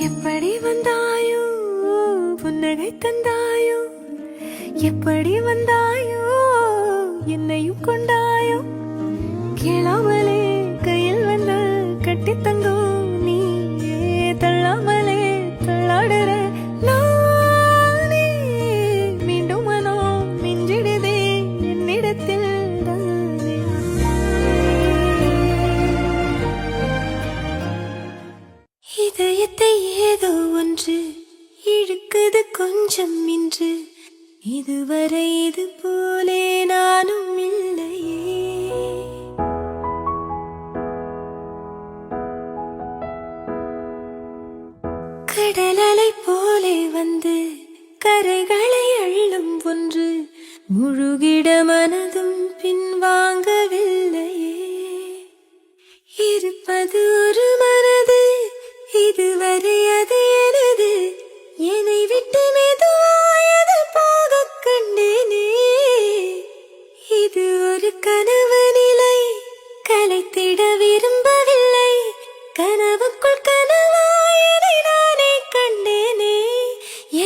எப்படி வந்தாயோ புன்னகை தந்தாயோ, எப்படி வந்தாயோ என்னையும் கொண்டாயோ, கேளாமலே கையில் வந்து கட்டி தங்கும் நீயே, தள்ளாமலே தள்ளாடுற நானே, மீண்டும் மனோ மிஞ்சிடுதே என்னிடத்தில் தானே. இதயத்தை ஏதோ ஒன்று இழுக்குது கொஞ்சம் இன்று, இதுவரை இது போலே நானும் இல்லையே. கடலலை போலே வந்து கரைகளை அள்ளும் ஒன்று, முழுகிட மனதும் பின்வாங்கவில்லையே. இருப்பது ஒரு மனது, இதுவரை அது எனது, என்னை விட்டு மெதுவாயது போக கண்டேனே. இது ஒரு கனவு நிலை, கலைத்திட விரும்பவில்லை, கனவுக்குள் கனவாயதை நானே கண்டேனே.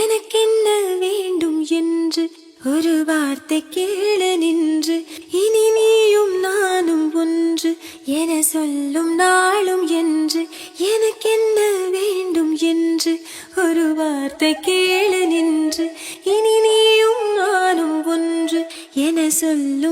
எனக்கென்ன வேண்டும் என்று ஒரு வார்த்தை கேளு நின்று, இனி நீயும் நானும் ஒன்று என சொல்லும் நாளும் என்று. எனக்கென்ன வேண்டும் என்று ஒரு வார்த்தை கேளு நின்று, இனி நீயும் நானும் ஒன்று என சொல்லும்